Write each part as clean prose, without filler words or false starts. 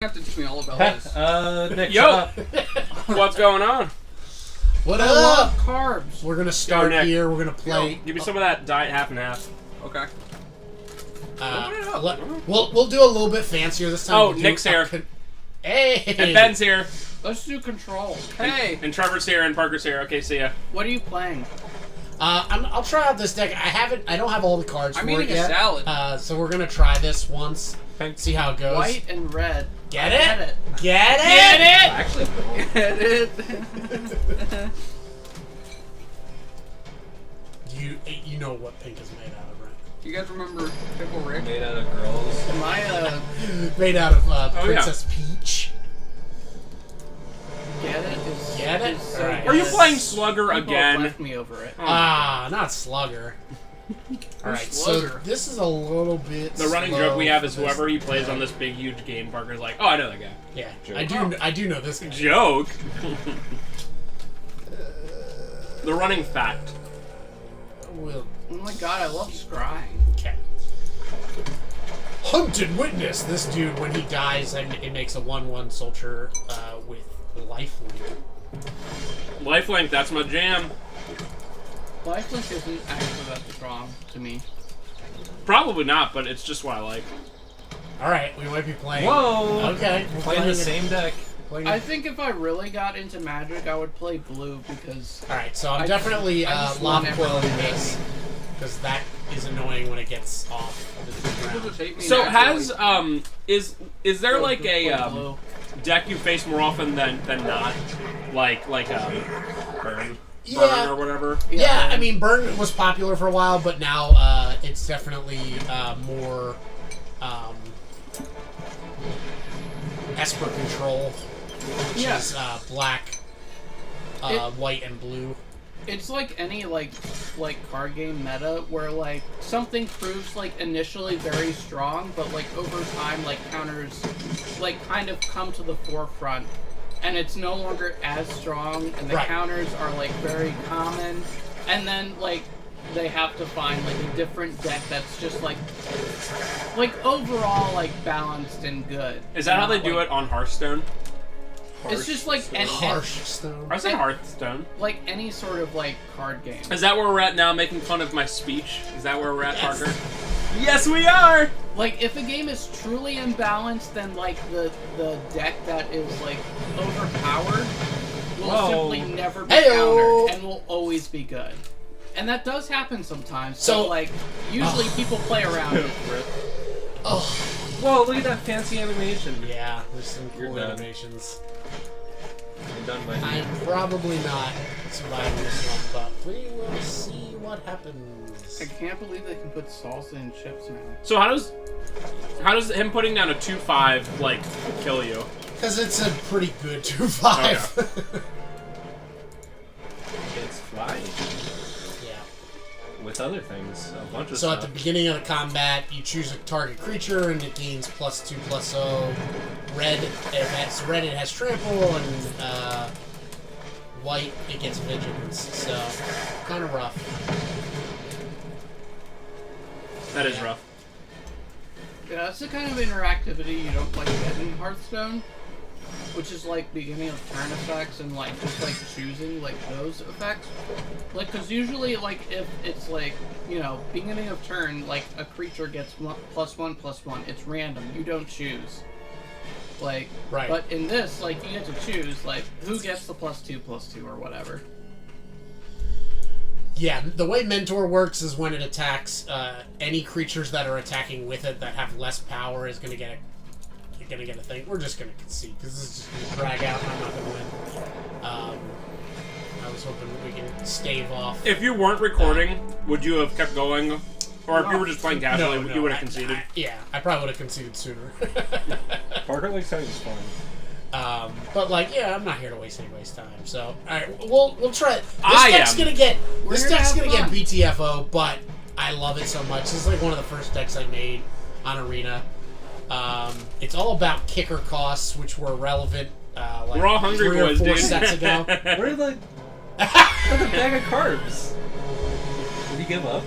Have to teach me all about this. Nick, Yo! What's going on? What I up? love carbs. We're gonna start Nick. here. We're gonna play. Give me some of that diet half and half. Okay. We'll do a little bit fancier this time. Oh, We'll do Nick's here. Hey. And Ben's here. Let's do control. Hey, And Trevor's here and Parker's here. Okay, see ya. what are you playing? I'll try out this deck. I don't have all the cards I'm for it eating a yet. salad. So we're gonna try this once. See how it goes. White and red. Get I it? Get it. Get it? Get it? Actually, Get it? You know what pink is made out of, right? You guys remember Pickle Rick? made out of girls. Am I Made out of yeah. Princess Peach. Get it? Is, Get it? is so Alright. Are you good. playing Slugger People again? left me over it. Not Slugger. Alright, so Slugger? this is a little bit The running slow joke we have is for this. whoever he plays on this big, huge game, Parker's like, oh, I know that guy. Yeah, Joke. I do know this guy. Joke. The running fact. Well, Oh my god, I love scrying. okay. Hunted witness. This dude, when he dies, and it makes a 1/1 soldier with lifelink. Lifelink, that's my jam. Lifelink isn't actually that strong to me. Probably not, but it's just what I like. All right, we might be playing. Whoa! Okay, we're Playing the same deck. I think if I really got into Magic, I would play blue because All right, so I'm I definitely just want lob everyone quelling to hate this me. because that is annoying when it gets off. people just hate me. So naturally. has is there like Play a blue. deck you face more often than not? Like Burn Yeah. or whatever? Yeah, I mean, Burn was popular for a while, but now it's definitely more Esper Control, which Yeah. is black, white, and blue. It's like any like card game meta where like something proves like initially very strong, but like over time like counters like kind of come to the forefront, and it's no longer as strong, and the Right. counters are like very common, and then like they have to find like a different deck that's just like overall like balanced and good. Is that how they do it on Hearthstone? It's just like Hearthstone. I said Hearthstone. like any sort of like card game. Is that where we're at now, making fun of my speech? Is that where we're at, Yes. Parker? Yes, we are! Like, if a game is truly imbalanced, then, like, the deck that is, like, overpowered will Whoa. simply never be Heyo. countered and will always be good. And that does happen sometimes. So- So, like, usually people play around it. Oh, Whoa, look at that fancy animation. yeah, there's some You're cool done. animations. You're done, my I'm probably not surviving this one, but we will see what happens. I can't believe they can put salsa in chips now. So how does him putting down a 2/5 like kill you? Because it's a pretty good 2/5. It's flying. Yeah. With other things. A bunch of So stuff. at the beginning of the combat, you choose a target creature, and it gains +2/+0. Red, it has trample, and white, it gets vigilance. So kind of rough. That is rough. Yeah, that's the kind of interactivity you don't, like, get in Hearthstone. Which is, like, beginning of turn effects and, like, just, like, choosing, like, those effects. Like, because usually, like, if it's, like, you know, beginning of turn, like, a creature gets +1/+1, it's random. You don't choose. Like, Right. But in this, like, you get to choose, like, who gets the +2/+2 or whatever. Yeah, the way Mentor works is when it attacks, any creatures that are attacking with it that have less power is going to get a thing. We're just going to concede because this is just going to drag out and I'm not going to win. I was hoping we can stave off. If you weren't recording, would you have kept going? Or if you were just playing casually, No, you would have conceded? I probably would have conceded sooner. Parker likes having fun. But like, yeah, I'm not here to waste anybody's time. So, all right, we'll try it. I This deck's am. gonna get We're this here to deck's have gonna get fun. BTFO, but I love it so much. This is like one of the first decks I made on Arena. It's all about kicker costs, which were relevant. Like We're all hungry 3 or boys, 4 dude. sets ago. What are the... That's a bag of carbs. Did he give up?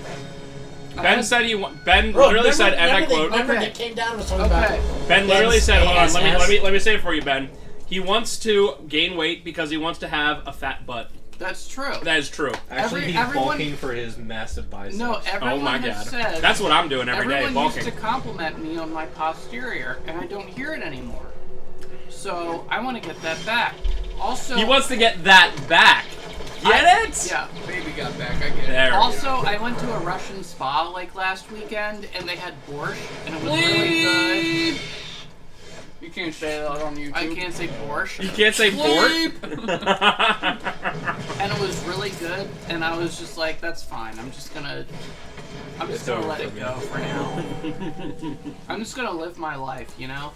Ben said Ben Bro, literally said, and I quote. Remember Okay. they came down and was talking Okay. about. Ben literally said, hold on, ASS. let me say it for you, Ben. He wants to gain weight because he wants to have a fat butt. That's true. That is true. Actually, he's everyone- bulking for his massive biceps. No, everyone Oh my has god. said. That's what I'm doing every day, everyone used bulking. to compliment me on my posterior, and I don't hear it anymore. So I want to get that back. Also, He wants to get that back. Get it? Yeah, baby got back. I get it. There we Also, go. I went to a Russian spa like last weekend, and they had borscht, and it was really good. You can't say that on YouTube. I can't say borscht. You can't say Bleep. borscht? And it was really good, and I was just like, that's fine. I'm just gonna over let for it me. go for now. I'm just gonna live my life, you know?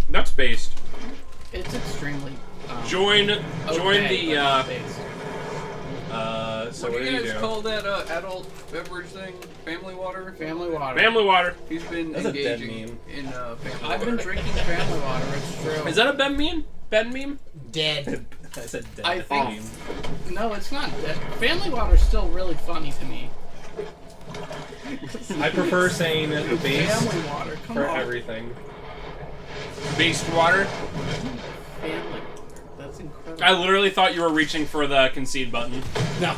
Nuts based. It's extremely Join okay, the but it's based. So What what do are you you guys doing? call that Adult beverage thing? Family water? Family water. family water. He's been That's a dead engaging in family I've been water. drinking family water. It's true. Is that a Ben meme? Ben meme? Dead. I said dead. I think- meme. No, it's not. Family water's still really funny to me. I prefer saying the base Family water. Come for on. everything. Based water? Family water. That's incredible. I literally thought you were reaching for the concede button. No.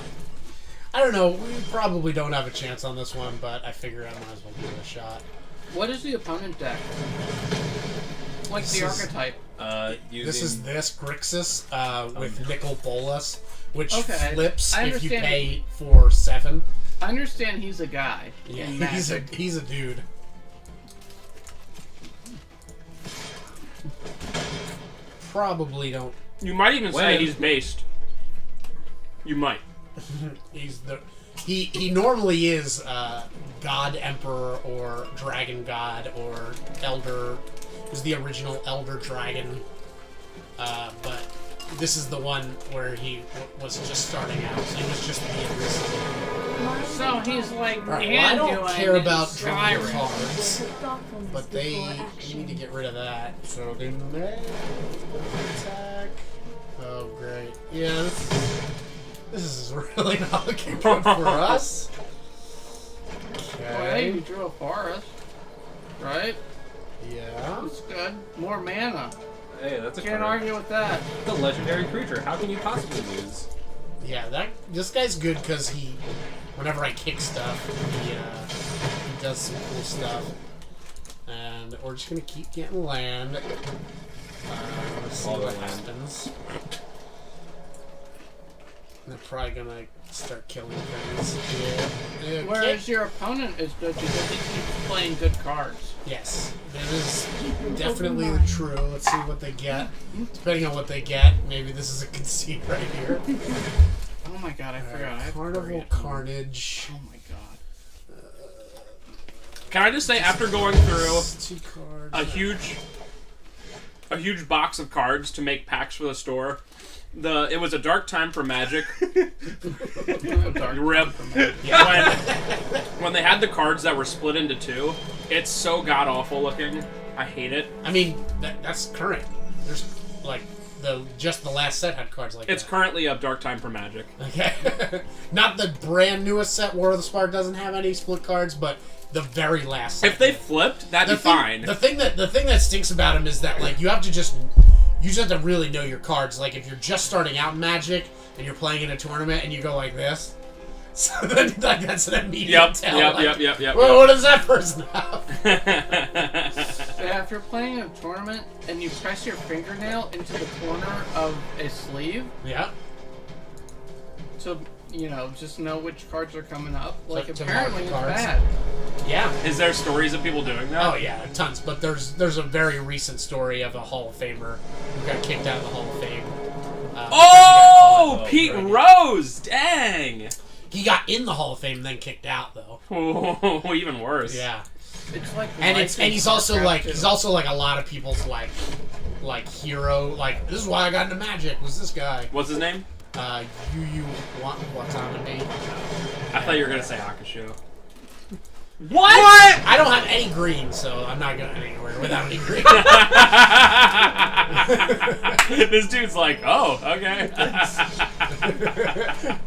I don't know. We probably don't have a chance on this one, but I figure I might as well give it a shot. What is the opponent deck? Like This the is- archetype. Using This is Grixis with Nicol Bolas, which Okay, flips I if you understand. pay for 7. I understand he's a guy. Yeah, in he's a Magic. he's a dude. Probably don't. You might even say When? he's based. You might. He's the he normally is God Emperor or Dragon God or Elder. Is the original Elder Dragon, but this is the one where he was just starting out. So he was just being recently. So he's like Right, well, I don't care about drawing Skyrim. cards, but you need to get rid of that. So they may attack. Oh great! Yeah, this is really not looking good for us. Well, hey, you Okay. drew a forest, right? Yeah. That's good. More mana. Hey, that's a Can't card. argue with that. It's a legendary creature. How can you possibly lose? Yeah, this guy's good because whenever I kick stuff, he does some cool stuff. And we're just gonna keep getting land. Let's see All the what land. happens. They're probably gonna start killing things. Yeah. Whereas your opponent is good because he keeps playing good cards. Yes, that is definitely true. Let's see what they get. Depending on what they get, maybe this is a conceit right here. Oh my god, I forgot. I have to Carnival read it. Carnage. Oh my god. Can I just say, after going through 2 cards. a huge box of cards to make packs for the store, it was a dark time for Magic. Rip. When they had the cards that were split into 2, it's so god awful looking. I hate it. I mean, that's current. There's like just the last set had cards like It's that. currently a dark time for Magic. Okay. Not the brand newest set, War of the Spark doesn't have any split cards, but the very last set. If they flipped, that'd be fine. The thing that stinks about them is that like you just have to really know your cards. Like if you're just starting out in Magic and you're playing in a tournament and you go like this, so then like that's an immediate tell. Yep. Well, what does that person have? Yeah, if you're playing a tournament and you press your fingernail into the corner of a sleeve Yeah. to, just know which cards are coming up, like to apparently it's mark cards. bad. Yeah. Is there stories of people doing that? Oh yeah, tons. But there's a very recent story of a Hall of Famer who got kicked out of the Hall of Fame. Because Oh, Oh, Pete right. Rose! Dang! he got in the Hall of Fame and then kicked out though. Oh, even worse. Yeah. It's like And he's also like Warcraft a lot of people's like hero. Like this is why I got into Magic was this guy. What's his name? Yu Watanabe. I thought you were gonna say Hakusho. What? I don't have any green, so I'm not going anywhere without any green. This dude's like, oh, okay.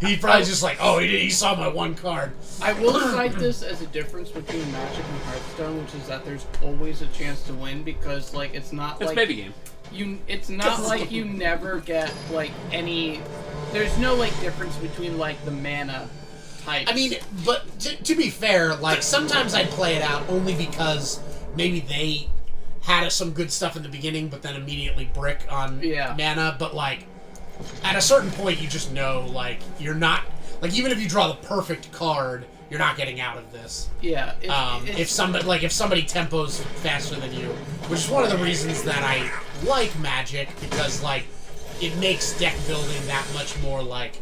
He probably just like, oh, he saw my one card. I will cite this as a difference between Magic and Hearthstone, which is that there's always a chance to win because, like, it's not It's like baby game. It's not like you never get like any. There's no like difference between like the mana types. I mean, but to be fair, like sometimes I'd play it out only because maybe they had some good stuff in the beginning, but then immediately brick on mana. But like at a certain point, you just know like you're not like even if you draw the perfect card, you're not getting out of this. Yeah. If somebody tempos faster than you, which is one of the reasons that I like Magic because like it makes deck building that much more like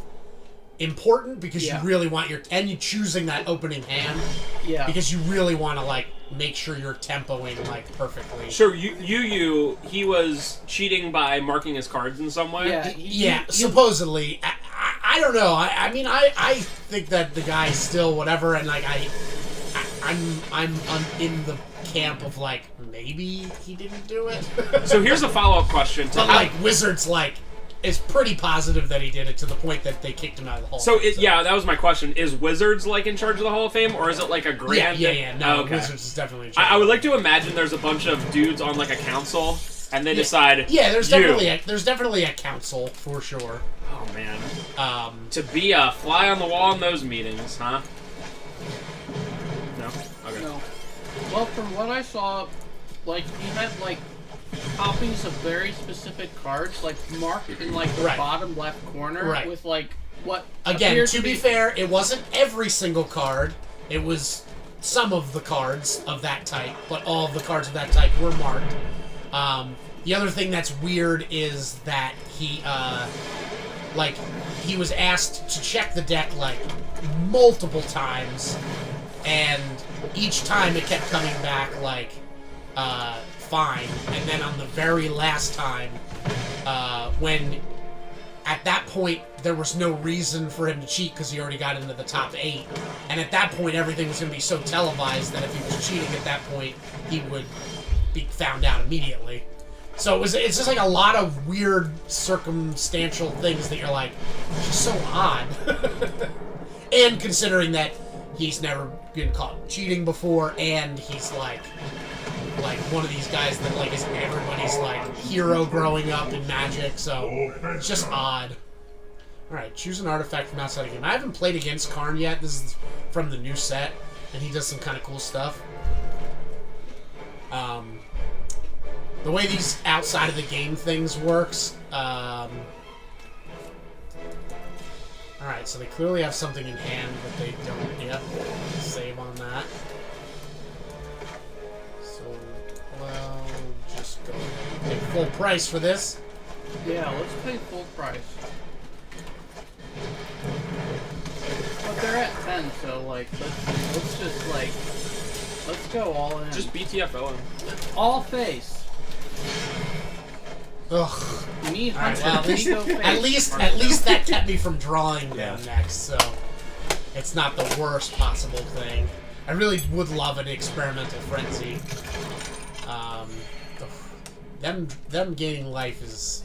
important because you really want you choosing that opening hand. Yeah. Because you really want to like make sure you're tempoing like perfectly. Sure, he was cheating by marking his cards in some way. Yeah. Supposedly, I don't know. I mean, I think that the guy's still whatever, and like I'm in the camp of like maybe he didn't do it. So here's a follow-up question. But like Wizards like is pretty positive that he did it to the point that they kicked him out of the Hall. So yeah, that was my question. Is Wizards like in charge of the Hall of Fame, or is it like a grand? Yeah. No, okay. Wizards is definitely in charge. I would like to imagine there's a bunch of dudes on like a council, and they decide. Yeah, there's definitely a council for sure. Oh man. To be a fly on the wall in those meetings, huh? No. Okay. No. Well, from what I saw, like he had like copies of very specific cards, like marked in like the bottom left corner with like what. Again, to be fair, it wasn't every single card. It was some of the cards of that type, but all of the cards of that type were marked. The other thing that's weird is that he was asked to check the deck like multiple times, and each time it kept coming back like fine. And then on the very last time, when at that point there was no reason for him to cheat because he already got into the top 8, and at that point everything was going to be so televised that if he was cheating at that point, he would be found out immediately. So it's just like a lot of weird circumstantial things that you're like, it's just so odd. And considering that he's never been caught cheating before, and he's like one of these guys that like is everybody's like hero growing up in Magic, so it's just odd. Alright, choose an artifact from outside the game. I haven't played against Karn yet. This is from the new set, and he does some kind of cool stuff. The way these outside of the game things works, alright, so they clearly have something in hand, but they don't yet. Save on that. So, well, just go pay full price for this. Yeah, let's pay full price. But they're at 10, so like, let's just like, let's go all in. Just BTFO. All face. Ugh. Me, Hunter, at least that kept me from drawing them next, so it's not the worst possible thing. I really would love an experimental frenzy. Them gaining life is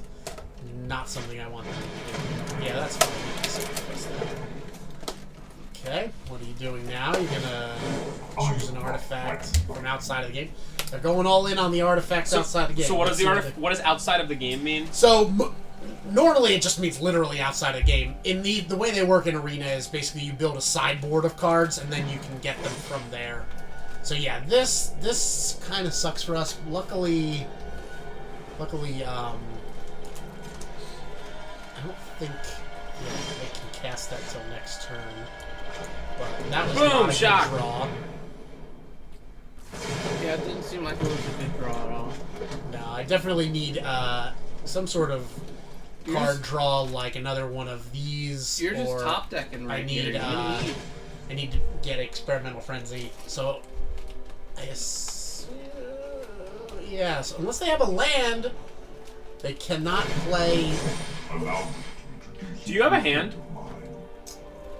not something I want them to do. Yeah, that's fine. Okay, what are you doing now? You're gonna choose an artifact from outside of the game. They're going all in on the artifacts outside the game. So what does outside of the game mean? So normally it just means literally outside of the game. In the way they work in Arena is basically you build a sideboard of cards and then you can get them from there. So yeah, this kind of sucks for us. Luckily, I don't think they can cast that till next turn. But that was not a good draw. Yeah, it didn't seem like it was a good draw at all. No, I definitely need some sort of card draw, like another one of these. You're just top decking right here. I need to get Experimental Frenzy. So, I guess, yeah. So unless they have a land, they cannot play. Do you have a hand?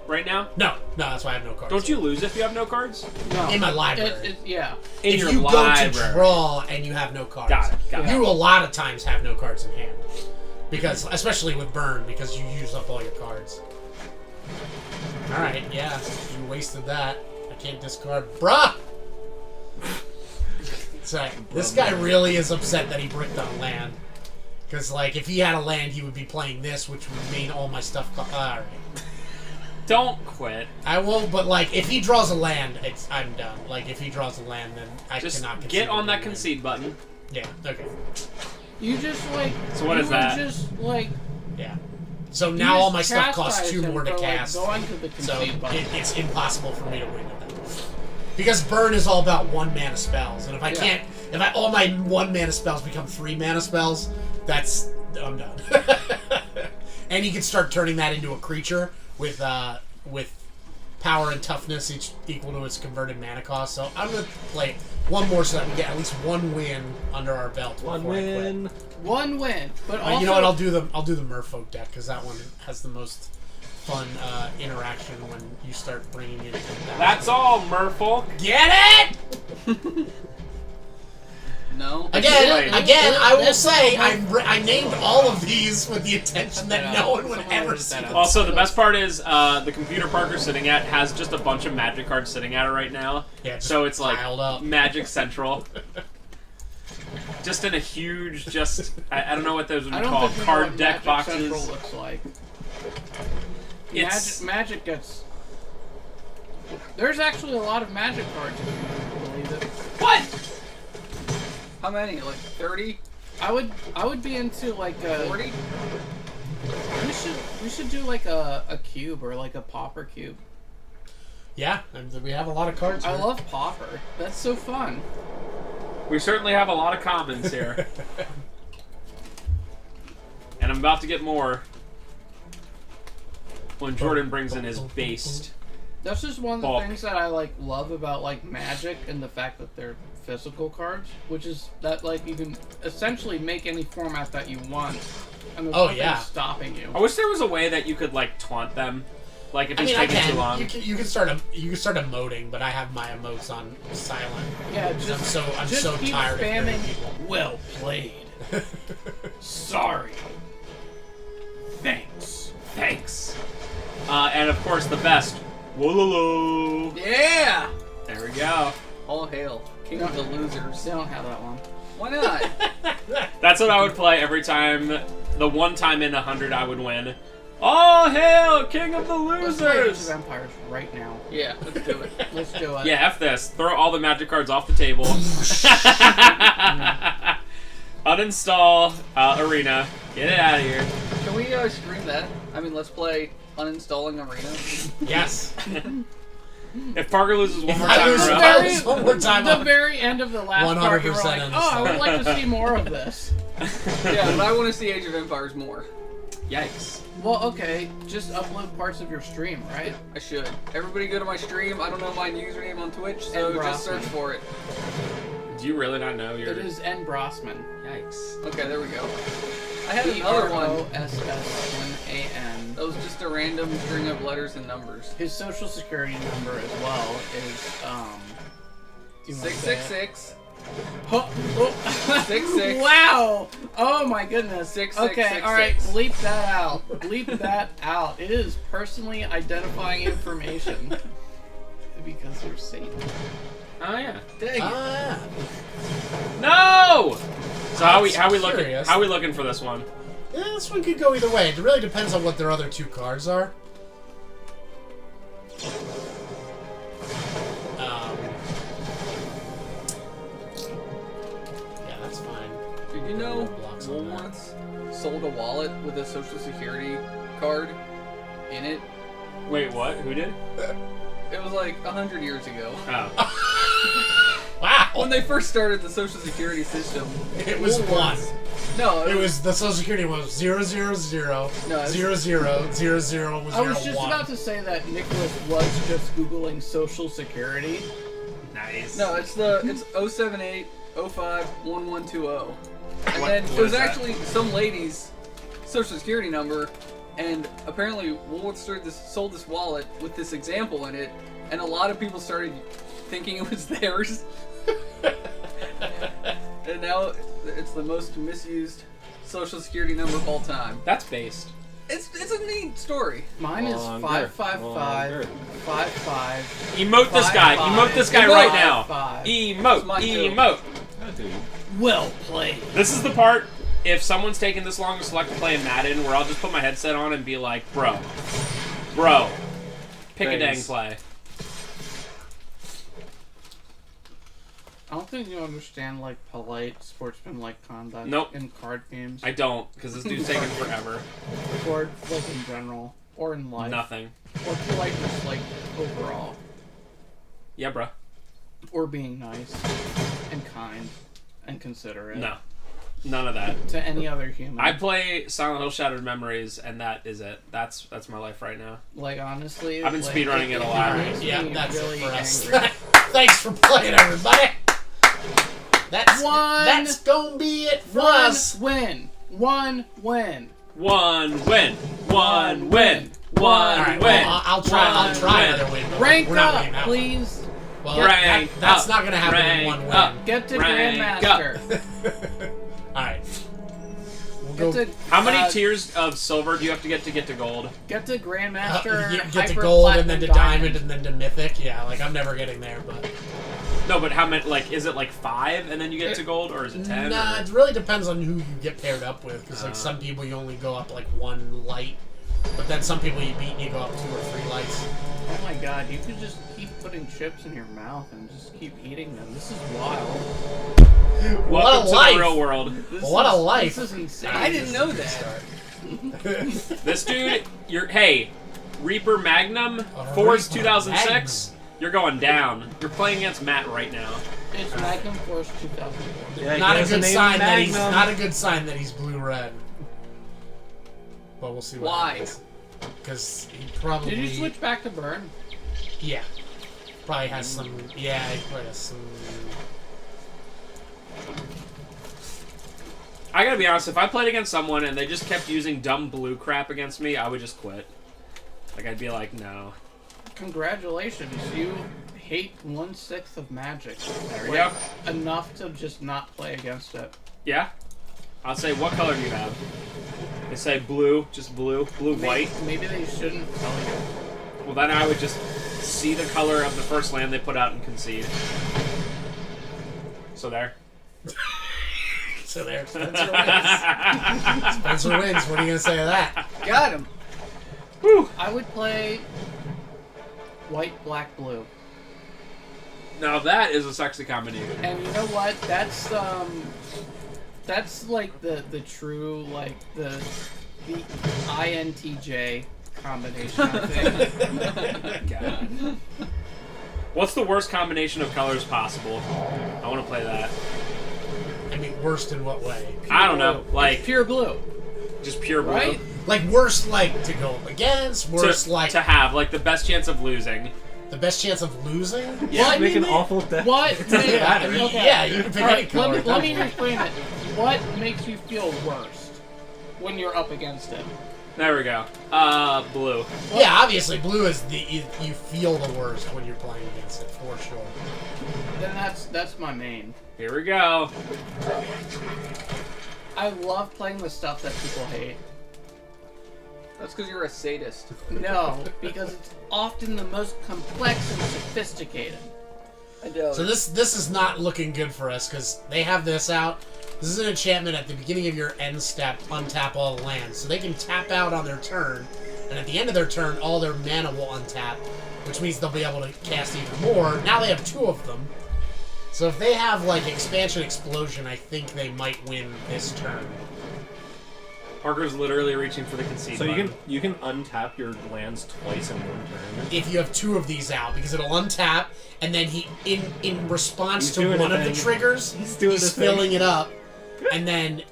Right now? No, that's why I have no cards. Don't you lose if you have no cards? No. In my library. Yeah. In your library. If you library. go to draw and you have no cards. Got it. You a lot of times have no cards in hand. Because, especially with burn, because you use up all your cards. Alright, yeah. You wasted that. I can't discard. Bruh! So, this guy really is upset that he bricked on land. Because, like, if he had a land, he would be playing this, which would mean all my stuff... Alright. Don't quit. I won't, but, like, if he draws a land, I'm done. Like, if he draws a land, then I Just cannot concede. get on that win. concede button. Yeah, okay. You just like. So what you is were that? Just like. Yeah. So you now just all my stuff costs chastise 2 him more to for, cast. Like, going to the So concede button. it's impossible for me to win at that. Because burn is all about 1 mana spells, and if I can't, all my 1 mana spells become 3 mana spells, I'm done. And you can start turning that into a creature with power and toughness each equal to its converted mana cost. So I'm gonna play 1 more so that we get at least 1 win under our belt. One before I quit. win. 1 win, but also You know what? I'll do the Merfolk deck because that one has the most fun interaction when you start bringing it. That's all, Merfolk. Get it? No. Again, I will That's say not I named all of these with the intention that no one would ever see them. Also, the best part is the computer Parker's sitting at has just a bunch of Magic cards sitting at it right now. Yeah, just so it's like piled up. Magic Central. Just in a huge, I don't know what those would I be don't called, think we know card what deck Magic Central boxes. looks like. It's Magic gets. There's actually a lot of Magic cards. If you believe it. what? How many? Like 30? I would be into like a. 40? We should do like a cube or like a pauper cube. Yeah, and we have a lot of cards. I here. love pauper. That's so fun. We certainly have a lot of commons here. And I'm about to get more when Jordan brings in his based. That's just one of the Bulk. things that I like love about like Magic and the fact that they're physical cards, which is that like you can essentially make any format that you want, and there's nothing stopping you. I wish there was a way that you could like taunt them, like if I it's mean, I taking can. too long. You can start emoting, but I have my emotes on silent. Yeah, Because I'm just so keep tired of hearing spamming. people. Well played. Sorry. Thanks. Thanks. And of course the best. Wololo. Yeah! There we go. All hail. King of the losers. They don't have that one. Why not? That's what I would play every time. The one time in 100 I would win. All hail, King of the Let's play Age of Losers! Empires right now. Yeah, let's do it. Let's do it. Yeah, F this. Throw all the Magic cards off the table. Uninstall Arena. Get it out of here. Can we stream that? I mean, let's play uninstalling Arena. Yes. If Parker loses one more I time, lose we're that- out. one more time, The I'm very end of the last part, you were 100% like, oh, I would like to see more of this. Yeah, but I want to see Age of Empires more. Yikes. Well, okay, just upload parts of your stream, right? I should. Everybody go to my stream. I don't know my username on Twitch, so And just search Brosman. for it. Do you really not know your... It is N. Brosman. Yikes. Okay, there we go. I had another one. BROSSMAN. That was just a random string of letters and numbers. His social security number as well is, do you wanna say it? 666. Oh, oh. 66. Wow! Oh my goodness. 6666. Okay, alright, bleep that out. Bleep that out. It is personally identifying information. Because you're Satan. Oh, yeah. Dang it. Ah, No! So how we looking? Curious. How we looking for this one? yeah, this one could go either way. It really depends on what their other 2 cards are. Yeah, that's fine. Did you know Blocks on that. Woolworths sold a wallet with a social security card in it? Wait, what? Who did? It was like 100 years ago. Oh. Wow! When they first started the social security system, It was Woolworths- 1. No, It was the social security was 000 No, it's- 00 00 was I was 0 just 1. about to say that Nicholas was just Googling social security. Nice. no, it's 078 05 1120. And What- then what it was is that? actually some lady's social security number, and apparently Woolworths sold this wallet with this example in it, and a lot of people started thinking it was theirs. And now it's the most misused social security number of all time. That's based. It's a neat story. Mine is Longer, 555 longer. 55. Emote this guy. Emote this guy Emote. right now. 5. Emote. mine too. Emote. Oh, dude. Well played. This is the part, if someone's taking this long to select to play in Madden, where I'll just put my headset on and be like, bro, pick a dang Thanks. play. I don't think you understand like polite sportsmanlike conduct Nope. in card games I don't, because this dude's taking forever. or like in general or in life Nothing. or politeness like overall Yeah, bro. or being nice and kind and considerate No. None of that. to any other human. I play Silent Hill Shattered Memories, and that is it. That's my life right now. like honestly I've been like, speedrunning it a lot. makes Yeah, me that's really it for us. angry. Thanks for playing, everybody. That's gonna be it for us. One win. One win. One win. All One right, win. well, I'll try One another win. win. but Rank we're not up, winning that one. please. Well, Rank that's up. not gonna happen in Rank one win. up. Get to Rank Grandmaster. All right. We'll Get go. to, How many tiers of silver do you have to get to gold? Get to Grandmaster. Get to Hyper gold and then Platinum to diamond and then to mythic. Yeah, like I'm never getting there, but No, but how many? Like, is it like 5 and then you get to gold, or is it 10? nah, or- it really depends on who you get paired up with. Because like some people you only go up like one light, but then some people you beat and you go up 2 or 3 lights. Oh my god, you could just keep putting chips in your mouth and just keep eating them. This is wild. Welcome What a to life! the real world. What a life! This is insane. I didn't know that. This dude, hey, Reaper Magnum, Oh, Force Reaper 2006, you're going down. You're playing against Matt right now. It's Magnum Force 2004. Yeah, Not he a has good name sign that he's Magnum. not a good sign that he's blue-red. But we'll see what Why? Because he probably Did you switch back to burn? yeah probably has some he probably has some. I gotta be honest, if I played against someone and they just kept using dumb blue crap against me, I would just quit. Like, I'd be like, no. Congratulations, you hate 1/6 of Magic. There we go. Enough to just not play against it. Yeah? I'll say, what color do you have? They say blue, just blue, white. Maybe they shouldn't tell you. Well, then I would just see the color of the first land they put out and concede. So there. So there, Spencer wins. Spencer wins. What are you gonna say to that? Got him. Whew. I would play white, black, blue. Now that is a sexy combination. And you know what? That's like the true like the INTJ combination. I think. God. What's the worst combination of colors possible? I want to play that. I mean, worst in what way? I don't know, like Pure blue, just pure blue. right? Like worst, like to go up against. Worst, like to have like the best chance of losing. the best chance of losing. Yeah. What? Make an awful death. What? Yeah, I mean, yeah, you can pick All any right, color. let me explain it. What makes you feel worst when you're up against him? There we go. Blue. Yeah, obviously, blue is you feel the worst when you're playing against it for sure. Then that's my main. Here we go. I love playing the stuff that people hate. That's because you're a sadist. No, because it's often the most complex and sophisticated. I do. So this is not looking good for us because they have this out. This is an enchantment at the beginning of your end step. Untap all the lands, so they can tap out on their turn, and at the end of their turn, all their mana will untap, which means they'll be able to cast even more. Now they have 2 of them. So if they have like expansion explosion, I think they might win this turn. Parker's literally reaching for the concede. So button. you can untap your lands twice in one turn. If you have 2 of these out, because it'll untap, and then he in response He's to doing one a of the thing. triggers, He's doing a he's thing. filling it up, and then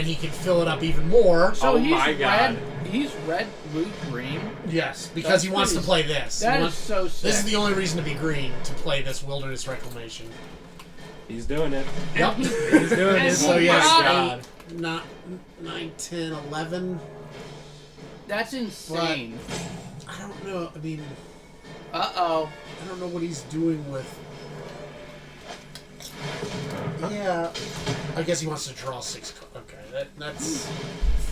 he can fill it up even more. So Oh he's my God. He's red, blue, green. Yes, because That's he wants to pretty- play this. He That is wants- so sick. This is the only reason to be green, to play this Wilderness Reclamation. He's doing it. Yep. He's doing And it. So he yes, got it. 9, 10, 11. That's insane. I don't know. I mean, Uh-oh. I don't know what he's doing with. Yeah, I guess he wants to draw 6. Okay, that's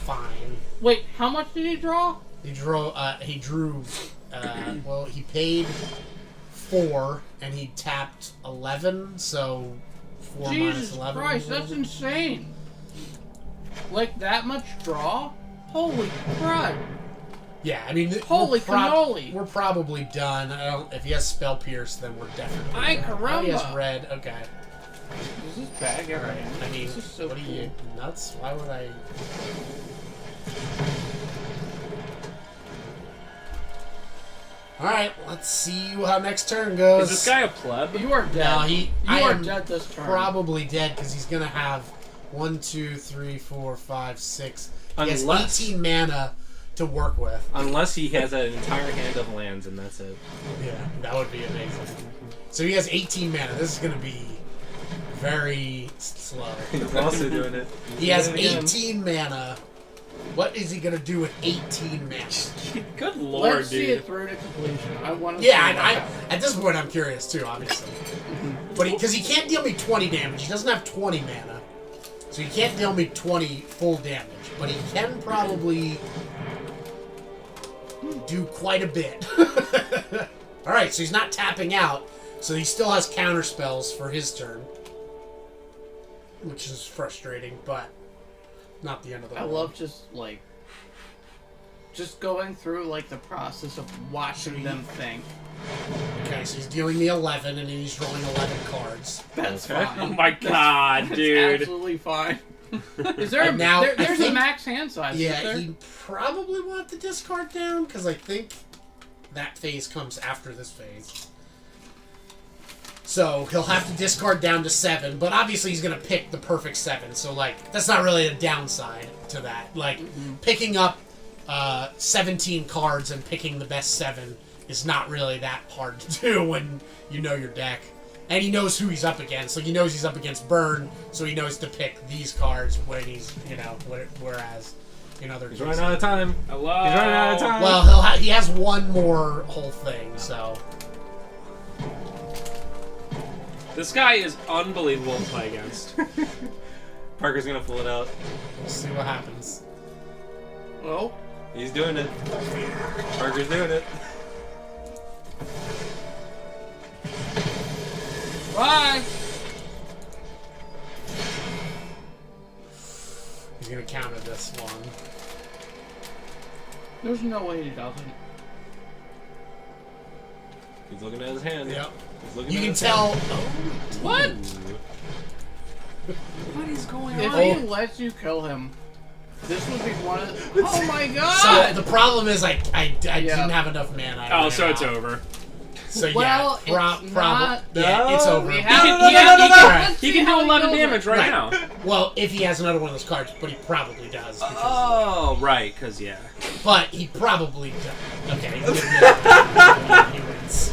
fine. Wait, how much did he draw? He drew. Well, he paid 4, and he tapped 11. So 4 minus Jesus 11. Christ, that's insane. Like that much draw? Holy crud! Yeah, I mean, Holy cannoli. We're probably done. I don't. If he has spell pierce, then we're definitely. Ay, done. caramba. Oh, he has red. Okay. Is this bag ever end? I mean, This is so what are cool. you nuts? Why would I? All right, let's see how next turn goes. Is this guy a pleb? You are dead. No, you I are am dead this turn. probably dead because he's gonna have 1, 2, 3, 4, 5, 6. He has Unless- 18 mana to work with. Unless he has an entire hand of lands and that's it. Yeah, that would be amazing. So he has 18 mana. This is gonna be very slow. He's also doing it. He has Doing it again. 18 mana. What is he gonna do with 18 mana? Good lord, Let's see dude. it through to completion. I want to. Yeah, and at this point I'm curious too, obviously. But because he can't deal me 20 damage, he doesn't have 20 mana, so he can't deal me 20 full damage. But he can probably do quite a bit. All right, so he's not tapping out, so he still has counter spells for his turn, which is frustrating, but not the end of the I world. love just going through like the process of watching them think. Okay, so he's dealing me 11, and he's drawing 11 cards. That's Okay. fine. Oh my god, That's dude. absolutely fine. Is there And now, I there's a think- max hand size? Yeah, is there? he probably want the discard down, because I think that phase comes after this phase. So he'll have to discard down to 7, but obviously he's going to pick the perfect 7, so, like, that's not really a downside to that. Like, picking up 17 cards and picking the best 7 is not really that hard to do when you know your deck. And he knows who he's up against. Like, he knows he's up against Burn, so he knows to pick these cards when he's, whereas in other He's cases. running out of time. Hello. He's running out of time. Well, he has one more whole thing, so. This guy is unbelievable to play against. Parker's gonna pull it out. We'll see what happens. Well, He's doing it. Parker's doing it. bye. He's gonna counter this one. There's no way he doesn't. He's looking at his hand. Yep. He's looking You at can his tell. What? Hand. What is going If on? he lets you kill him, this would be one of. Oh my So god! the problem is I Yeah. didn't have enough mana. Oh, so it's over. So Well, yeah, it's probably. not- Yeah, it's over. We He have- can, no, he no, can, no, he no, can, let's he see can how do he 11 kills it. damage right now. Well, if he has another one of those cards, but he probably does. Because, Oh, right, because, yeah. but he probably does. Okay. He wins.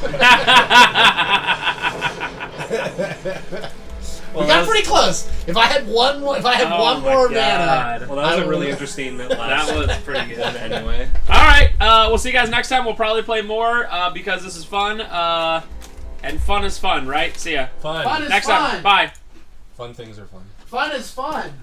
Well, We that got was- pretty close. If I had one more, Oh one my more God. mana, Well, that was I a really would- interesting last. That was pretty good. Anyway. Alright, we'll see you guys next time. We'll probably play more because this is fun. And fun is fun, right? See ya. Fun. Fun is Next fun. time. Bye. Fun things are fun. Fun is fun.